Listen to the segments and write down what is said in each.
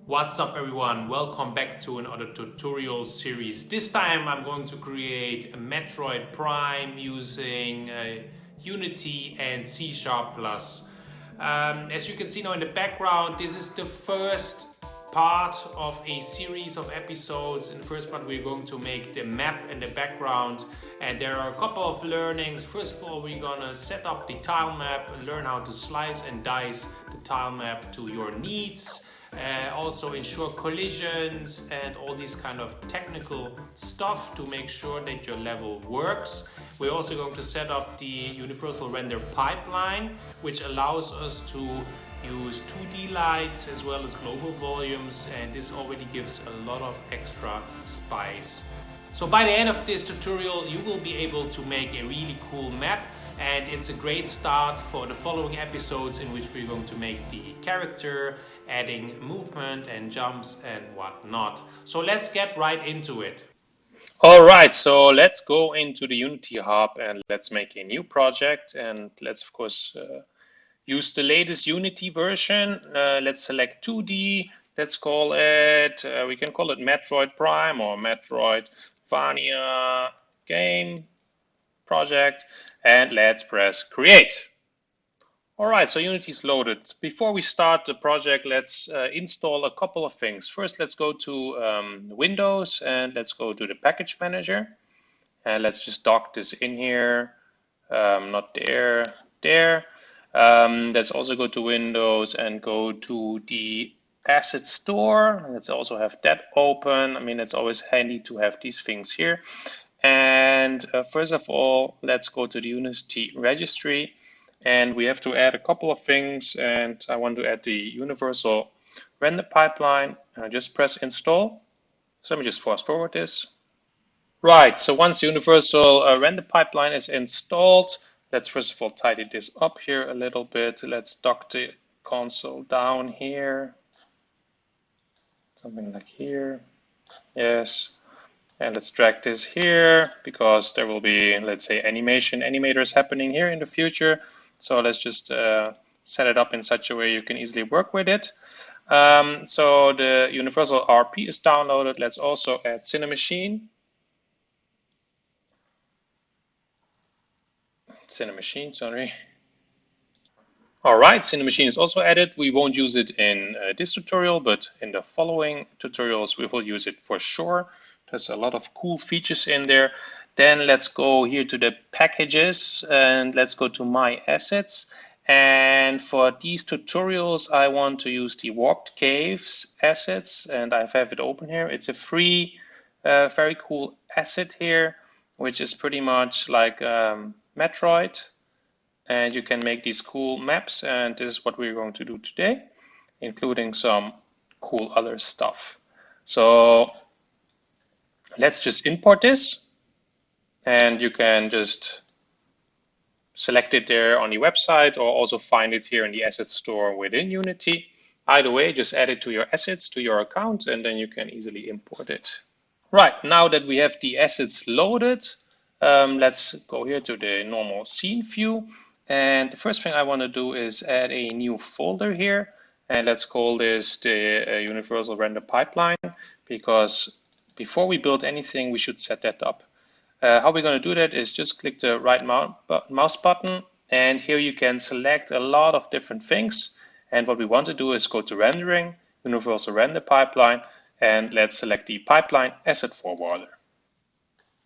What's up everyone, welcome back to another tutorial series. This time I'm going to create a Metroid Prime using Unity and C#+. As you can see now in the background, this is the first part of a series of episodes. In the first part we're going to make the map and the background, and there are a couple of learnings. First of all, we're gonna set up the tile map and learn how to slice and dice the tile map to your needs. Also ensure collisions and all these kind of technical stuff to make sure that your level works. We're also going to set up the universal render pipeline, which allows us to use 2D lights as well as global volumes, and this already gives a lot of extra spice. So by the end of this tutorial you will be able to make a really cool map, and it's a great start for the following episodes in which we're going to make the character, adding movement and jumps and whatnot. So let's get right into it. All right, so let's go into the Unity Hub and let's make a new project, and let's of course use the latest Unity version. Let's select 2D. Let's call it, we can call it Metroid Prime or Metroidvania game project, and let's press create. All right, so Unity is loaded. Before we start the project, let's install a couple of things. First, let's go to Windows and let's go to the package manager. And let's just dock this in here, not there, there. Let's also go to Windows and go to the asset store. Let's also have that open. I mean, it's always handy to have these things here. And first of all, let's go to the Unity registry. And we have to add a couple of things. And I want to add the universal render pipeline. And I just press install. So let me just fast forward this. Right, so once the universal render pipeline is installed, let's first of all tidy this up here a little bit. Let's dock the console down here. Something like here. Yes. And let's drag this here because there will be, let's say, animators happening here in the future. So let's just set it up in such a way you can easily work with it. So the universal RP is downloaded. Let's also add Cinemachine. Sorry. All right, Cinemachine is also added. We won't use it in this tutorial, but in the following tutorials, we will use it for sure. There's a lot of cool features in there. Then let's go here to the packages and let's go to My Assets. And for these tutorials, I want to use the Warped Caves assets, and I have it open here. It's a free, very cool asset here, which is pretty much like Metroid. And you can make these cool maps, and this is what we're going to do today, including some cool other stuff. So let's just import this, and you can just select it there on the website or also find it here in the asset store within Unity. Either way, just add it to your assets, to your account, and then you can easily import it. Right, now that we have the assets loaded, let's go here to the normal scene view. And the first thing I want to do is add a new folder here. And let's call this the universal render pipeline, because before we build anything, we should set that up. How we're going to do that is just click the right mouse button, and here you can select a lot of different things. And what we want to do is go to rendering, universal render pipeline, and let's select the pipeline asset forwarder.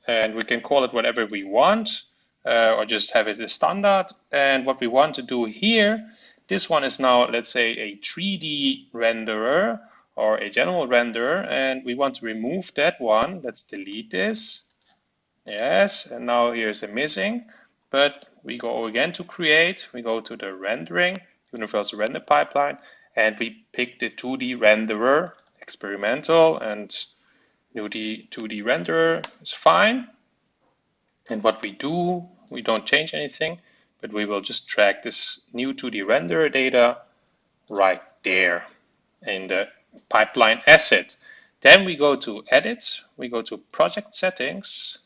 And we can call it whatever we want, or just have it as standard. And what we want to do here, this one is now, let's say, a 3D renderer or a general renderer, and we want to remove that one. Let's delete this. Yes, and now here's a missing, but we go again to create. We go to the rendering, universal render pipeline, and we pick the 2D renderer, experimental, and new 2D renderer is fine. And what we do, we don't change anything, but we will just drag this new 2D renderer data right there in the pipeline asset. Then we go to edit, we go to project settings,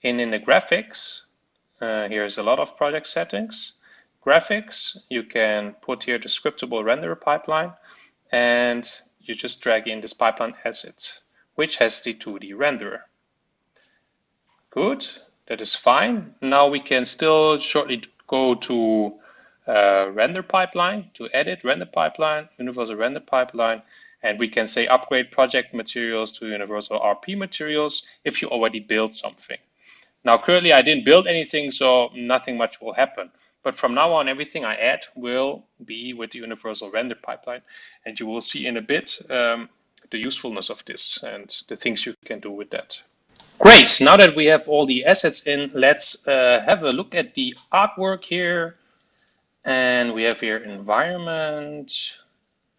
and in the graphics, here's a lot of project settings. Graphics, you can put here the scriptable renderer pipeline, and you just drag in this pipeline asset, which has the 2D renderer. Good, that is fine. Now we can still shortly go to render pipeline, to edit render pipeline, universal render pipeline, and we can say upgrade project materials to universal RP materials if you already built something. Now currently I didn't build anything, so nothing much will happen. But from now on, everything I add will be with the universal render pipeline, and you will see in a bit the usefulness of this and the things you can do with that. Great, now that we have all the assets in, let's have a look at the artwork here. And we have here environment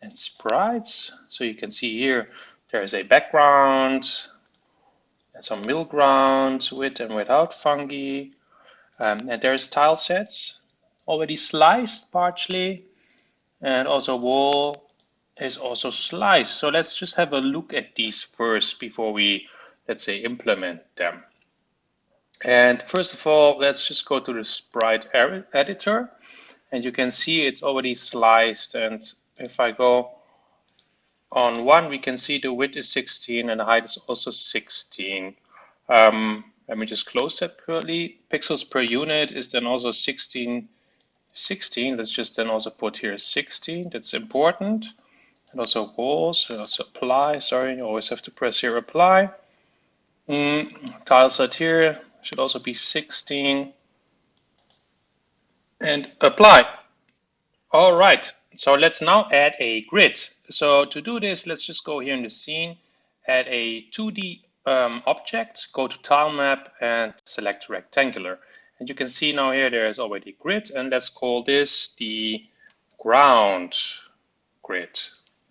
and sprites. So you can see here there is a background and some middle ground with and without fungi. And there's tile sets already sliced partially. And also wall is also sliced. So let's just have a look at these first before we, let's say, implement them. And first of all, let's just go to the sprite editor. And you can see it's already sliced. And if I go on one, we can see the width is 16 and the height is also 16. Let me just close that curly. Pixels per unit is then also 16. Let's just then also put here 16. That's important. And also walls, also apply. Sorry, you always have to press here apply. Tile set here should also be 16. And apply. All right, so let's now add a grid. So to do this, let's just go here in the scene, add a 2D object, go to Tilemap and select rectangular. And you can see now here there is already a grid, and let's call this the ground grid.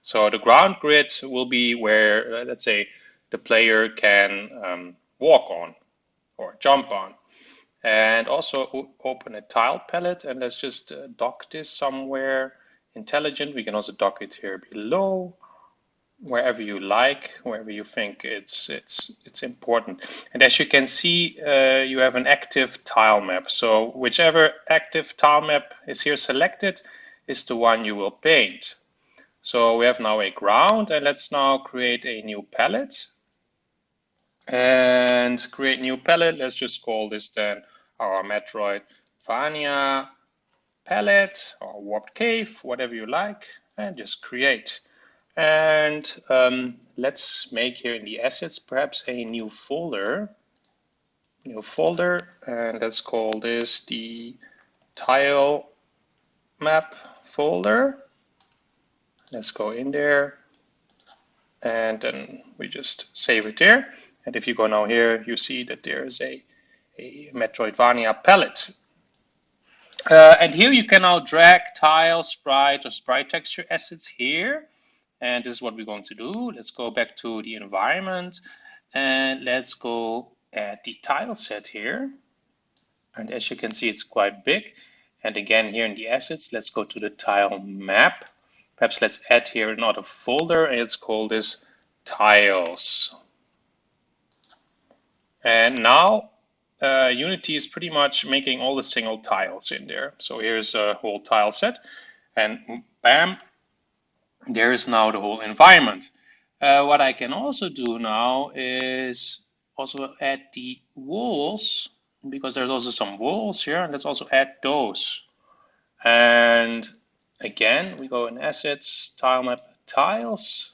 So the ground grid will be where, let's say, the player can walk on or jump on. And also open a tile palette, and let's just dock this somewhere intelligent. We can also dock it here below, wherever you like, wherever you think it's important. And as you can see, you have an active tile map. So whichever active tile map is here selected is the one you will paint. So we have now a ground, and let's now create a new palette. And create new palette. Let's just call this then our Metroid Vania palette or warped cave, whatever you like, and just create. And let's make here in the assets perhaps a new folder. And let's call this the Tilemap folder. Let's go in there, and then we just save it there. And if you go now here, you see that there is a Metroidvania palette. And here you can now drag tile, sprite, or sprite texture assets here. And this is what we're going to do. Let's go back to the environment, and let's go at the tile set here. And as you can see, it's quite big. And again, here in the assets, let's go to the tile map. Perhaps let's add here another folder, and let's call this tiles. And now Unity is pretty much making all the single tiles in there. So here's a whole tile set, and bam, there is now the whole environment. What I can also do now is also add the walls, because there's also some walls here, and let's also add those. And again, we go in Assets, Tilemap, Tiles,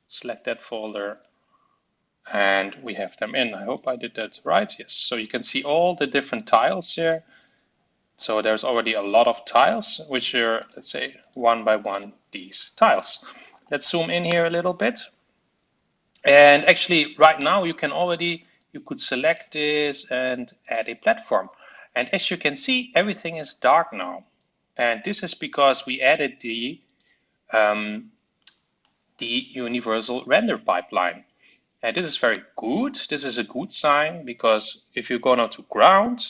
select that folder, and we have them in. I hope I did that right. Yes, so you can see all the different tiles here. So there's already a lot of tiles, which are, let's say, one by one, these tiles. Let's zoom in here a little bit. And actually, right now, you could select this and add a platform. And as you can see, everything is dark now. And this is because we added the universal render pipeline. And this is very good. This is a good sign, because if you go now to ground,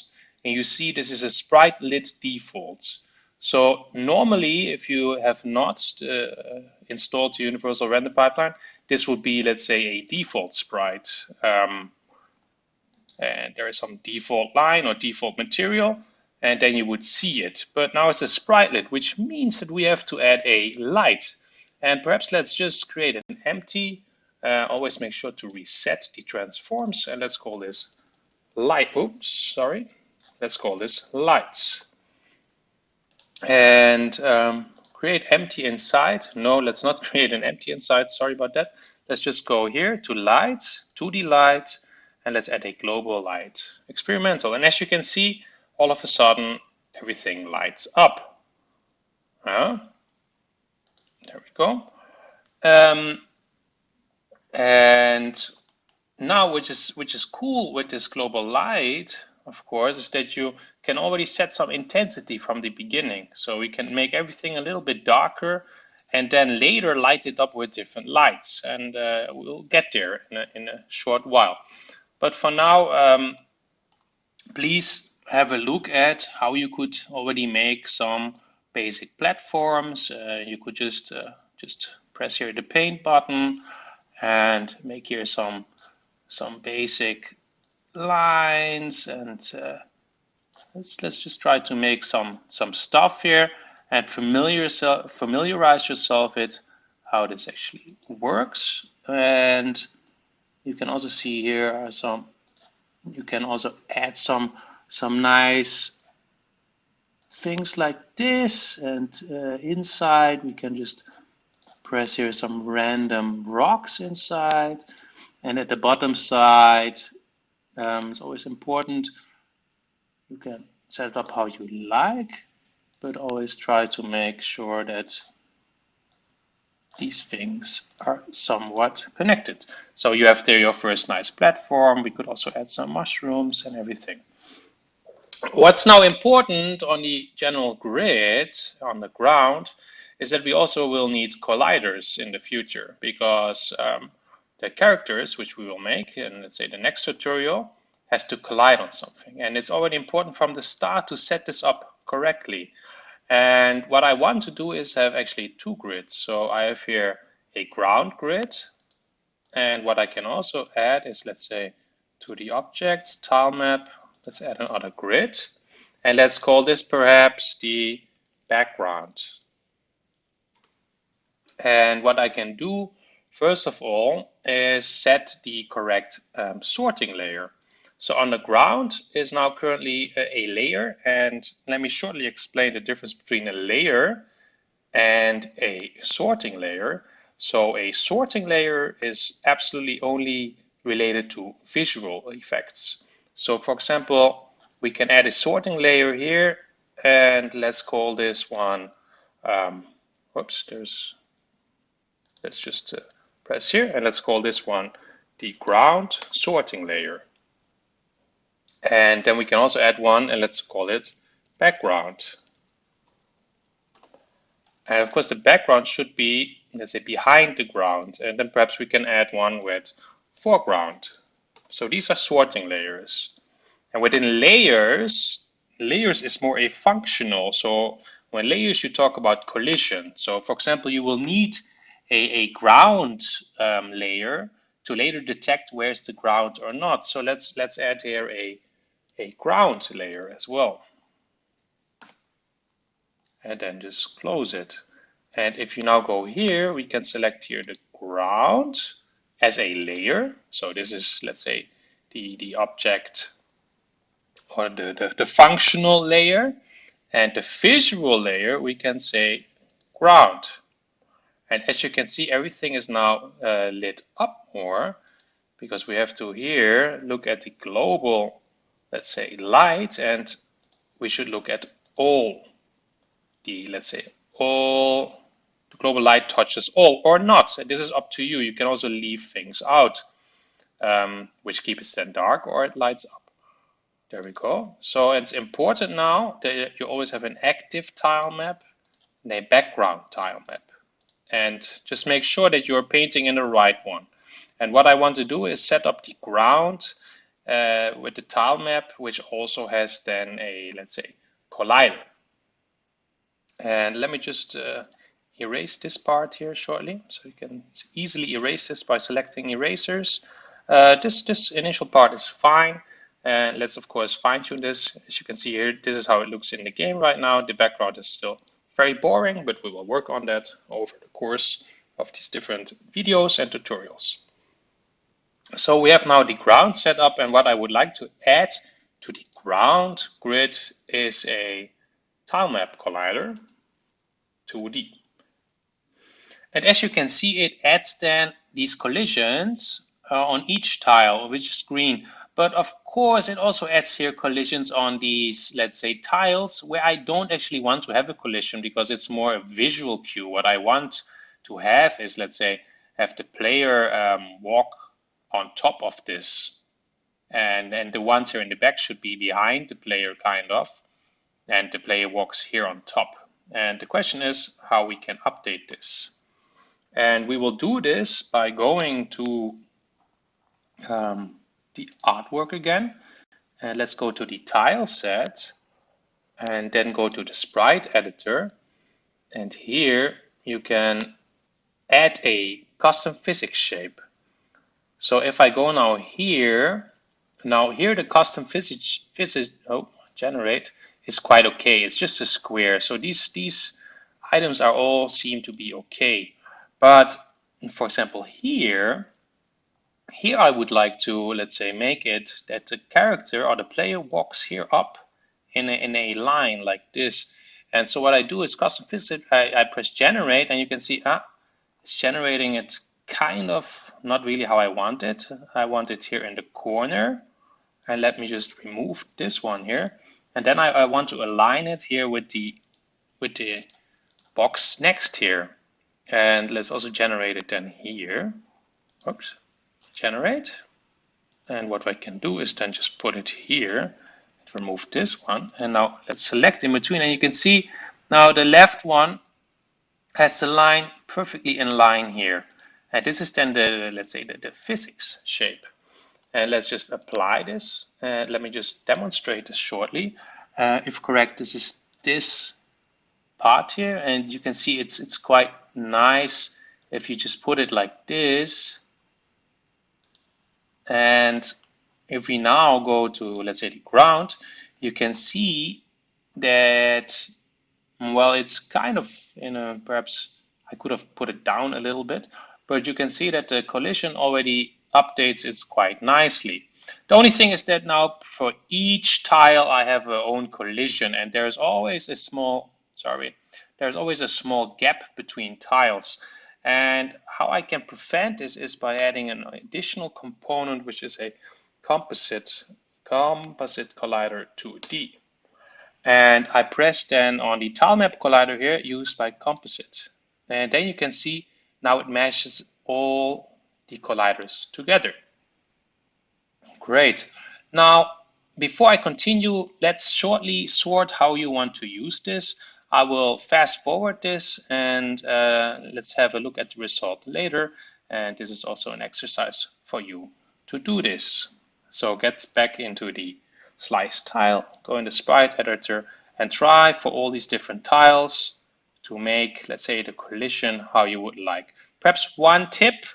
and you see this is a sprite lit default. So normally, if you have not installed the universal render pipeline, this would be, let's say, a default sprite. And there is some default line or default material, and then you would see it. But now it's a sprite lit, which means that we have to add a light. And perhaps let's just create an empty. Always make sure to reset the transforms, and let's call this light. Oops, sorry. Let's call this lights. And create empty inside. No, let's not create an empty inside. Sorry about that. Let's just go here to light, 2D light, and let's add a global light. Experimental. And as you can see, all of a sudden, everything lights up. There we go. And now, which is cool with this global light, of course, is that you can already set some intensity from the beginning. So we can make everything a little bit darker and then later light it up with different lights. And we'll get there in a short while. But for now, please have a look at how you could already make some basic platforms. You could just press here the paint button and make here some basic lines, and let's just try to make some stuff here and familiarize yourself with how this actually works. And you can also see here are you can also add some nice things like this, and inside we can just press here some random rocks inside, and at the bottom side it's always important, you can set it up how you like, but always try to make sure that these things are somewhat connected. So you have there your first nice platform. We could also add some mushrooms and everything. What's now important on the general grid on the ground is that we also will need colliders in the future, because the characters which we will make in, let's say, the next tutorial has to collide on something. And it's already important from the start to set this up correctly. And what I want to do is have actually two grids. So I have here a ground grid. And what I can also add is, let's say, to the objects, tilemap, let's add another grid. And let's call this perhaps the background. And what I can do, first of all, is set the correct sorting layer. So on the ground is now currently a layer, and let me shortly explain the difference between a layer and a sorting layer. So a sorting layer is absolutely only related to visual effects. So for example, we can add a sorting layer here, and let's call this one, let's just press here, and let's call this one the ground sorting layer. And then we can also add one, and let's call it background. And of course, the background should be, let's say, behind the ground. And then perhaps we can add one with foreground. So these are sorting layers. And within layers is more a functional. So when layers, you talk about collision. So for example, you will need a ground layer to later detect where's the ground or not. So let's add here a ground layer as well. And then just close it. And if you now go here, we can select here the ground as a layer. So this is, let's say, the object or the functional layer. And the visual layer, we can say ground. And as you can see, everything is now lit up more, because we have to here look at the global, let's say, light, and we should look at all the, let's say, all the global light touches all or not. And this is up to you. You can also leave things out, which keep it then dark, or it lights up. There we go. So it's important now that you always have an active tile map and a background tile map. And just make sure that you're painting in the right one. And what I want to do is set up the ground with the tile map, which also has then a, let's say, collider. And let me just erase this part here shortly. So you can easily erase this by selecting erasers. This initial part is fine. And let's, of course, fine tune this. As you can see here, this is how it looks in the game right now. The background is still very boring, but we will work on that over the course of these different videos and tutorials. So we have now the ground set up, and what I would like to add to the ground grid is a Tilemap Collider 2D. And as you can see, it adds then these collisions on each tile, which is green. But of course, it also adds here collisions on these, let's say, tiles where I don't actually want to have a collision because it's more a visual cue. What I want to have is, let's say, have the player walk on top of this. And the ones here in the back should be behind the player, kind of. And the player walks here on top. And the question is how we can update this. And we will do this by going to the artwork again. And let's go to the tile set and then go to the sprite editor. And here you can add a custom physics shape. So if I go now here the custom physics generate is quite okay. It's just a square. So these items are all seem to be okay. But for example, here I would like to, let's say, make it that the character or the player walks here up in a line like this. And so what I do is custom physics, I press generate, and you can see it's generating it kind of not really how I want it. I want it here in the corner. And let me just remove this one here. And then I want to align it here with the box next here. And let's also generate it then here. Oops, generate. And what I can do is then just put it here, remove this one. And now let's select in between. And you can see now the left one has the line perfectly in line here. And this is then the, let's say, the physics shape. And let's just apply this. Let me just demonstrate this shortly. If correct, this is this part here, and you can see it's quite nice if you just put it like this. And if we now go to, let's say, the ground, you can see that, well, it's kind of in a, perhaps I could have put it down a little bit, but you can see that the collision already updates it quite nicely. The only thing is that now for each tile I have a own collision, and there's always a small gap between tiles. And how I can prevent this is by adding an additional component, which is a Composite Collider 2D. And I press then on the Tilemap Collider here, used by Composite. And then you can see now it meshes all the colliders together. Great. Now, before I continue, let's shortly sort how you want to use this. I will fast forward this, and let's have a look at the result later. And this is also an exercise for you to do this. So get back into the slice tile, go in the sprite editor, and try for all these different tiles to make, let's say, the collision how you would like. Perhaps one tip,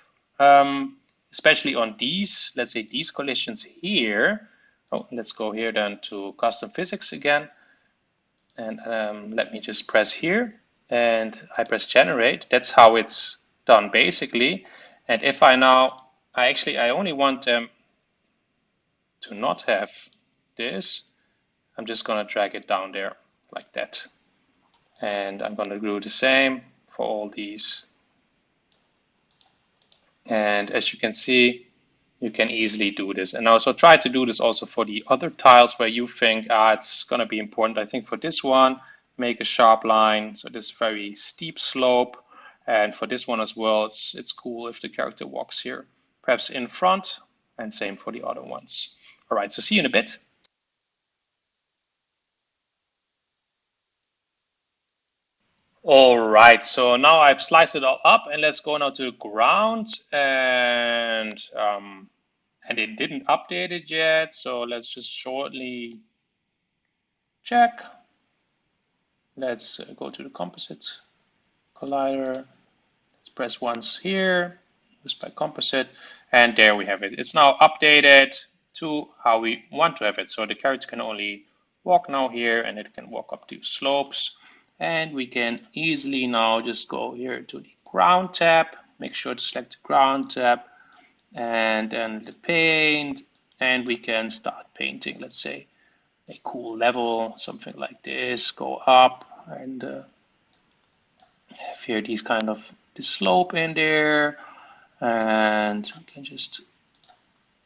especially on these, let's say these collisions here. Oh, let's go here then to custom physics again. And let me just press here, and I press generate. That's how it's done basically. And if I now, I only want them to not have this. I'm just going to drag it down there like that. And I'm going to do the same for all these. And as you can see, you can easily do this. And also try to do this also for the other tiles where you think it's going to be important. I think for this one, make a sharp line. So this very steep slope. And for this one as well, it's cool if the character walks here, perhaps in front, and same for the other ones. All right, so see you in a bit. All right, so now I've sliced it all up, and let's go now to ground, and it didn't update it yet, so let's just shortly check. Let's go to the Composite Collider. Let's press once here, used by Composite, and there we have it. It's now updated to how we want to have it. So the character can only walk now here, and it can walk up to slopes. And we can easily now just go here to the ground tab. Make sure to select the ground tab and then the paint, and we can start painting, let's say, a cool level, something like this, go up and have here these kind of the slope in there, and we can just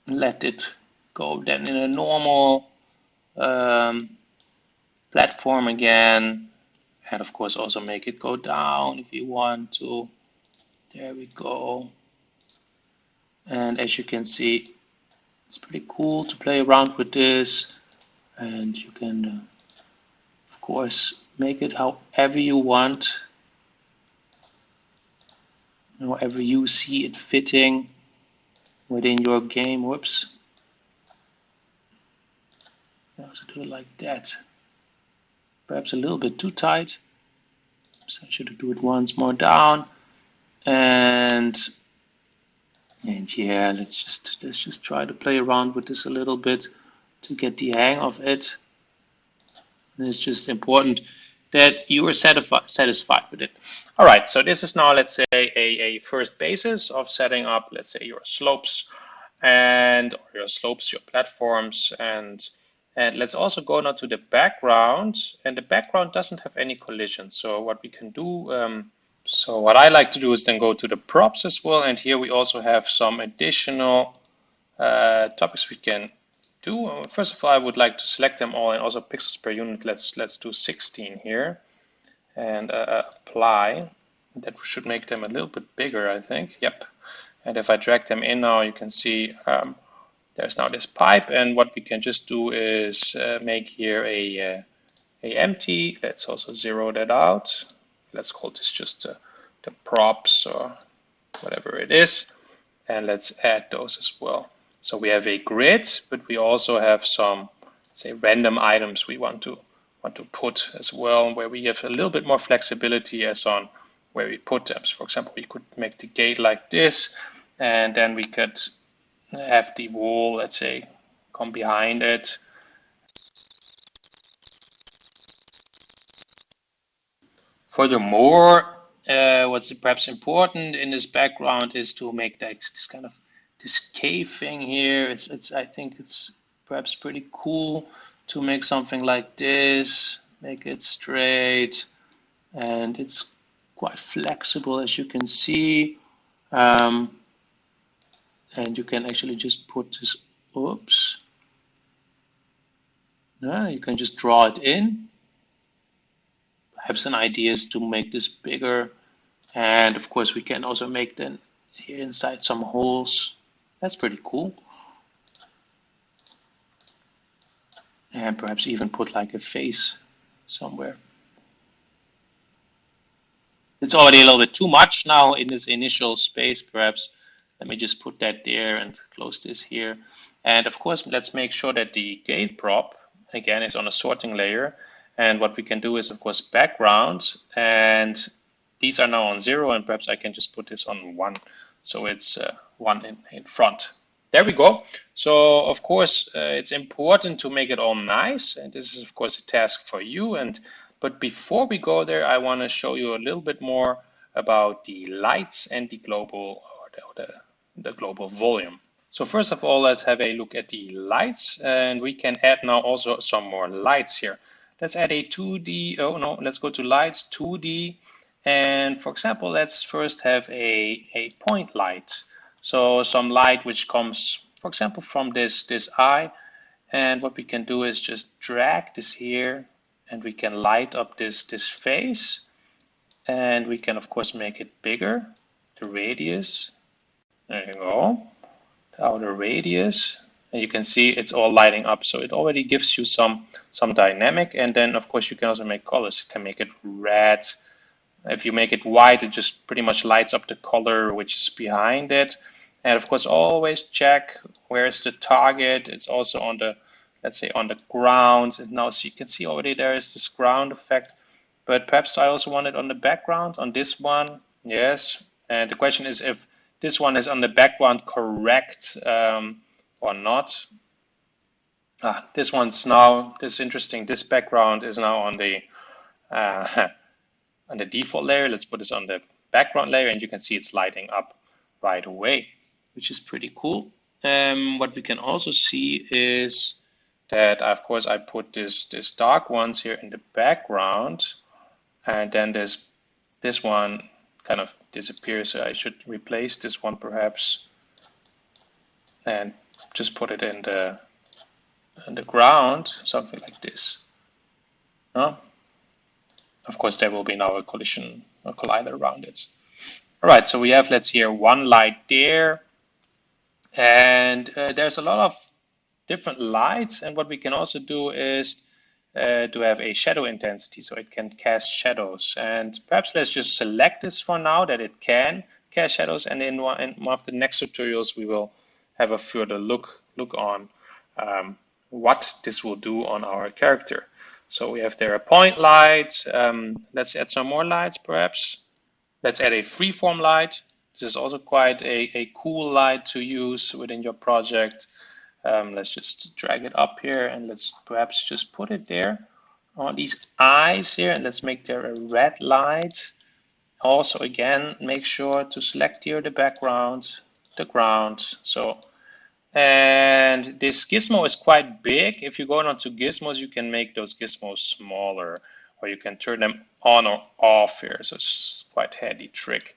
let it go then in a normal platform again, and of course also make it go down if you want to. There we go. And as you can see, it's pretty cool to play around with this, and you can of course make it however you want, however you see it fitting within your game. Whoops. I also do it like that. Perhaps a little bit too tight. So I should do it once more down. And yeah, let's just try to play around with this a little bit to get the hang of it. And it's just important that you are satisfied with it. All right, so this is now, let's say, a first basis of setting up, let's say, your slopes and your platforms, and let's also go now to the background, and the background doesn't have any collisions. So what we can do, so what I like to do is then go to the props as well, and here we also have some additional topics we can do. First of all, I would like to select them all, and also pixels per unit. Let's do 16 here, and apply. That should make them a little bit bigger, I think. Yep. And if I drag them in now, you can see there's now this pipe, and what we can just do is make here a empty. Let's also zero that out. Let's call this just the props or whatever it is, and let's add those as well. So we have a grid, but we also have some, say, random items we want to put as well, where we have a little bit more flexibility as on where we put them. So for example, we could make the gate like this, and then we could have the wall, let's say, come behind it. Furthermore, what's perhaps important in this background is to make this kind of this cave thing here. I think it's perhaps pretty cool to make something like this, make it straight, and it's quite flexible, as you can see. And you can actually just put this, oops. You can just draw it in. Perhaps an idea is to make this bigger, and of course we can also make then here inside some holes. That's pretty cool. And perhaps even put like a face somewhere. It's already a little bit too much now in this initial space, perhaps. Let me just put that there and close this here. And of course, let's make sure that the gate prop, again, is on a sorting layer. And what we can do is, of course, background. And these are now on 0, and perhaps I can just put this on 1. So it's 1 in front. There we go. So, of course, it's important to make it all nice. And this is, of course, a task for you. But before we go there, I want to show you a little bit more about the lights and the global, or the global volume. So first of all, let's have a look at the lights, and we can add now also some more lights here. Let's add a 2D, oh no, let's go to lights, 2D, and for example, let's first have a point light. So some light which comes, for example, from this eye, and what we can do is just drag this here, and we can light up this face, and we can of course make it bigger, the radius. There you go, the outer radius, and you can see it's all lighting up. So it already gives you some dynamic, and then of course you can also make colors. You can make it red. If you make it white, it just pretty much lights up the color which is behind it. And of course, always check where's the target. It's also on the, let's say, on the ground. And now so you can see already there is this ground effect. But perhaps I also want it on the background, on this one. Yes. And the question is if this one is on the background correct or not. This one's now, this is interesting. This background is now on the on the default layer. Let's put this on the background layer, and you can see it's lighting up right away, which is pretty cool. What we can also see is that, of course, I put this dark ones here in the background, and then this one kind of disappears. So I should replace this one perhaps, and just put it in the ground, something like this. Of course, there will be now a collider around it. All right, so we have, let's see here, one light there, and there's a lot of different lights, and what we can also do is to have a shadow intensity, so it can cast shadows. And perhaps let's just select this for now, that it can cast shadows, and in one of the next tutorials we will have a further look on what this will do on our character. So we have there a point light. Let's add some more lights perhaps. Let's add a freeform light. This is also quite a cool light to use within your project. Let's just drag it up here, and let's perhaps just put it there on these eyes here, and let's make there a red light. Also, again, make sure to select here the background, the ground. And this gizmo is quite big. If you go on to gizmos, you can make those gizmos smaller, or you can turn them on or off here. So it's quite a handy trick.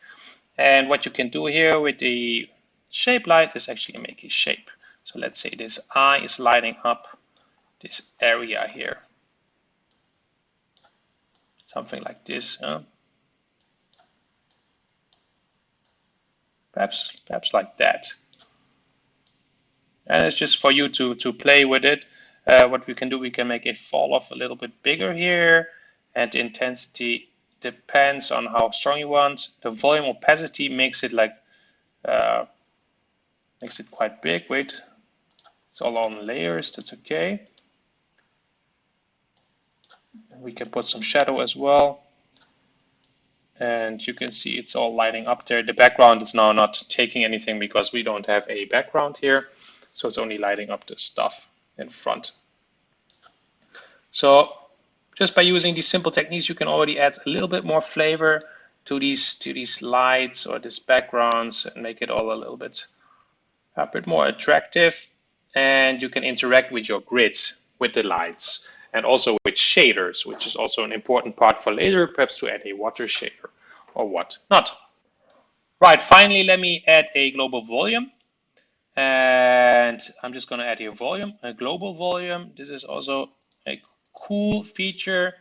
And what you can do here with the shape light is actually make a shape. So let's say this eye is lighting up this area here. Something like this. Perhaps like that. And it's just for you to play with it. What we can do, we can make a fall off a little bit bigger here, and the intensity depends on how strong you want. The volume opacity makes it makes it quite big. Wait, it's all on layers. That's okay. We can put some shadow as well. And you can see it's all lighting up there. The background is now not taking anything because we don't have a background here. So it's only lighting up the stuff in front. So just by using these simple techniques, you can already add a little bit more flavor to these lights or these backgrounds and make it all a little bit more attractive. And you can interact with your grid, with the lights, and also with shaders, which is also an important part for later, perhaps to add a water shader or what not. Right, finally, let me add a global volume. And I'm just going to add here volume, a global volume. This is also a cool feature.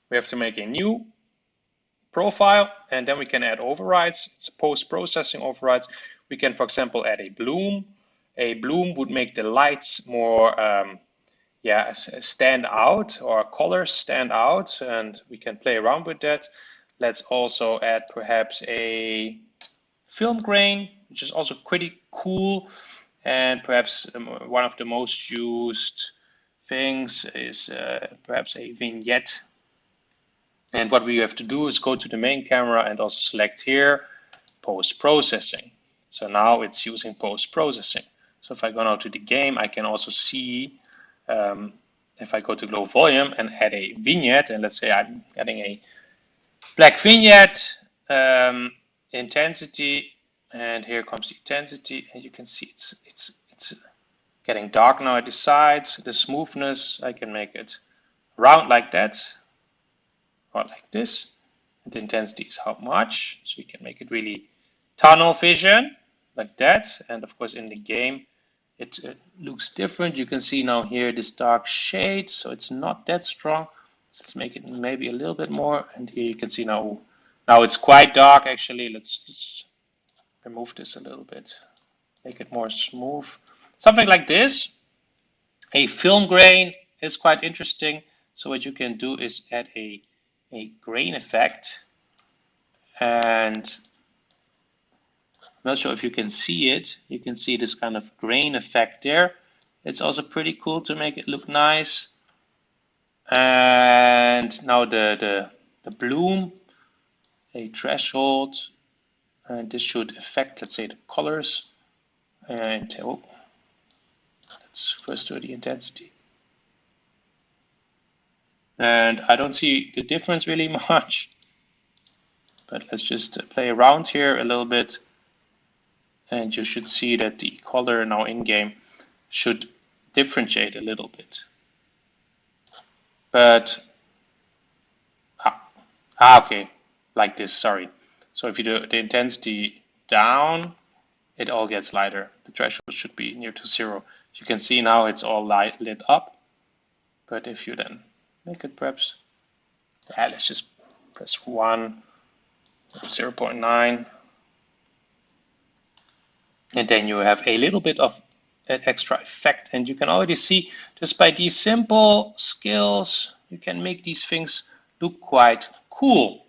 We have to make a new profile, and then we can add overrides. It's post-processing overrides. We can, for example, add a bloom. A bloom would make the lights more stand out, or colors stand out, and we can play around with that. Let's also add perhaps a film grain, which is also pretty cool. And perhaps one of the most used things is perhaps a vignette. And what we have to do is go to the main camera and also select here post-processing. So now it's using post-processing. So if I go now to the game, I can also see if I go to global volume and add a vignette, and let's say I'm adding a black vignette, intensity, and here comes the intensity, and you can see it's getting dark now at the sides. The smoothness, I can make it round like that, or like this. And the intensity is how much, so you can make it really tunnel vision like that. And of course in the game it looks different. You can see now here this dark shade, so it's not that strong. So let's make it maybe a little bit more, and here you can see now it's quite dark actually. Let's remove this a little bit, make it more smooth. Something like this. A film grain is quite interesting. So what you can do is add a grain effect, and I'm not sure if you can see it. You can see this kind of grain effect there. It's also pretty cool to make it look nice. And now the bloom, a threshold, and this should affect, let's say, the colors. And let's first do the intensity. And I don't see the difference really much. but let's just play around here a little bit, and you should see that the color now in game should differentiate a little bit. But okay, like this, sorry. So if you do the intensity down, it all gets lighter. The threshold should be near to 0. You can see now it's all lit up. But if you then make it perhaps, let's just press 1, 0.9. And then you have a little bit of an extra effect. And you can already see just by these simple skills, you can make these things look quite cool.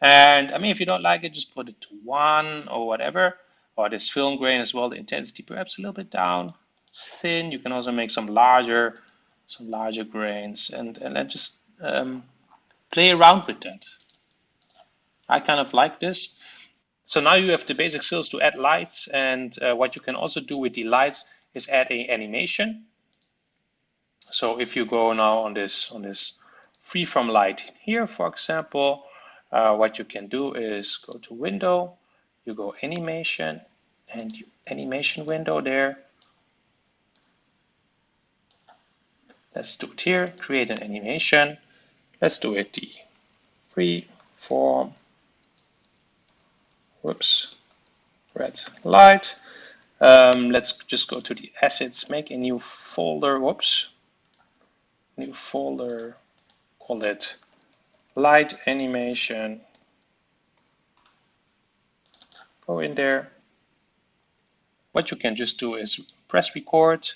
And I mean, if you don't like it, just put it to 1 or whatever. Or this film grain as well, the intensity perhaps a little bit down. It's thin. You can also make some larger grains, and then just play around with that. I kind of like this. So now you have the basic skills to add lights, and what you can also do with the lights is add an animation. So if you go now on this free from light here, for example, what you can do is go to window, you go animation, and animation window there. Let's do it here, create an animation. Let's do it the free form, red light. Let's just go to the assets, make a new folder, new folder, call it light animation. Go in there. What you can just do is press record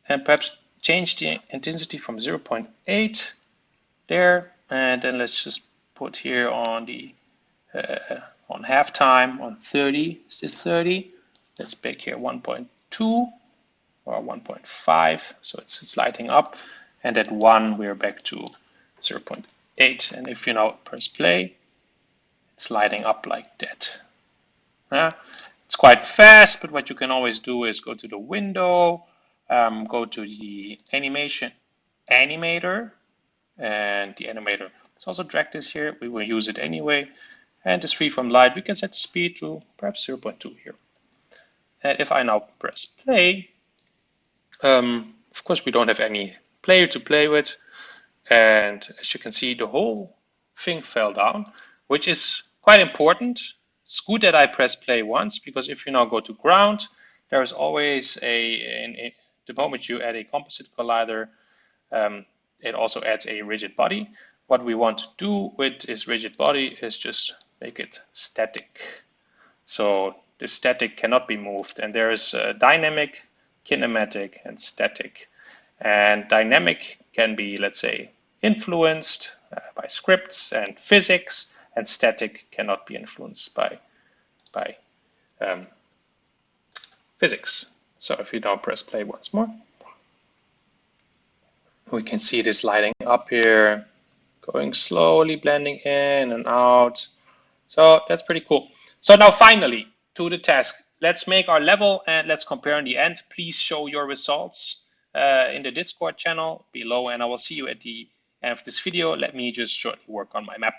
and perhaps change the intensity from 0.8 there, and then let's just put here on the on halftime on 30. Is this 30? Let's pick here 1.2 or 1.5, so it's lighting up, and at 1 we're back to 0.8, and if you now press play, it's lighting up like that. It's quite fast, but what you can always do is go to the window, go to the animation animator, and the animator. Let's also drag this here. We will use it anyway. And this free from light, we can set the speed to perhaps 0.2 here. And if I now press play, of course we don't have any player to play with. And as you can see, the whole thing fell down, which is quite important. It's good that I press play once, because if you now go to ground, there is always the moment you add a composite collider, it also adds a rigid body. What we want to do with this rigid body is just make it static. So the static cannot be moved, and there is dynamic, kinematic, and static. And dynamic can be, let's say, influenced by scripts and physics, and static cannot be influenced by physics. So if you now press play once more, we can see this lighting up here, going slowly, blending in and out. So that's pretty cool. So now finally, to the task. Let's make our level and let's compare in the end. Please show your results in the Discord channel below, and I will see you at the end of this video. Let me just shortly work on my map.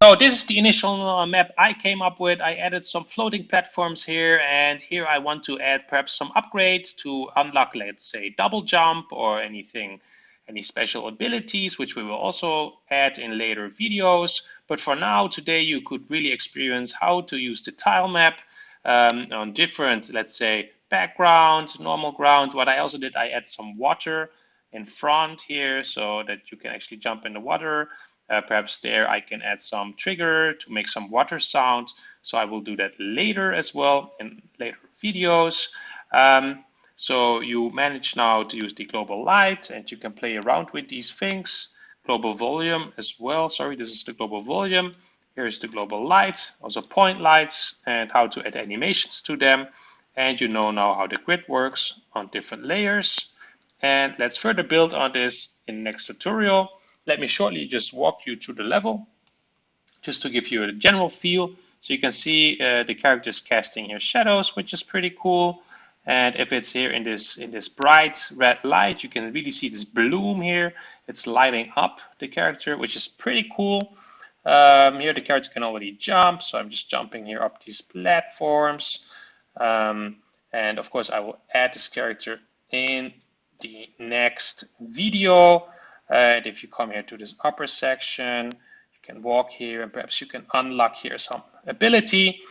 So this is the initial map I came up with. I added some floating platforms here, and here I want to add perhaps some upgrades to unlock, let's say, double jump or anything, any special abilities, which we will also add in later videos. But for now, today you could really experience how to use the tile map on different, let's say, background, normal ground. What I also did, I add some water in front here so that you can actually jump in the water. Perhaps there I can add some trigger to make some water sound. So I will do that later as well in later videos. So you manage now to use the global light, and you can play around with these things. Global volume as well. Sorry, this is the global volume. Here's the global light, also point lights, and how to add animations to them. And you know now how the grid works on different layers. And let's further build on this in the next tutorial. Let me shortly just walk you through the level, just to give you a general feel. So you can see the characters casting here shadows, which is pretty cool. And if it's here in this bright red light, you can really see this bloom here. It's lighting up the character, which is pretty cool. Here the character can already jump, so I'm just jumping here up these platforms. And of course, I will add this character in the next video. And if you come here to this upper section, you can walk here, and perhaps you can unlock here some ability,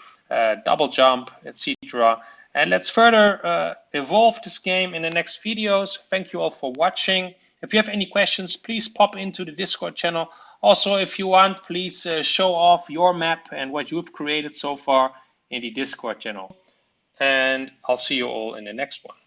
double jump, etc. And let's further evolve this game in the next videos. Thank you all for watching. If you have any questions, please pop into the Discord channel. Also, if you want, please show off your map and what you've created so far in the Discord channel. And I'll see you all in the next one.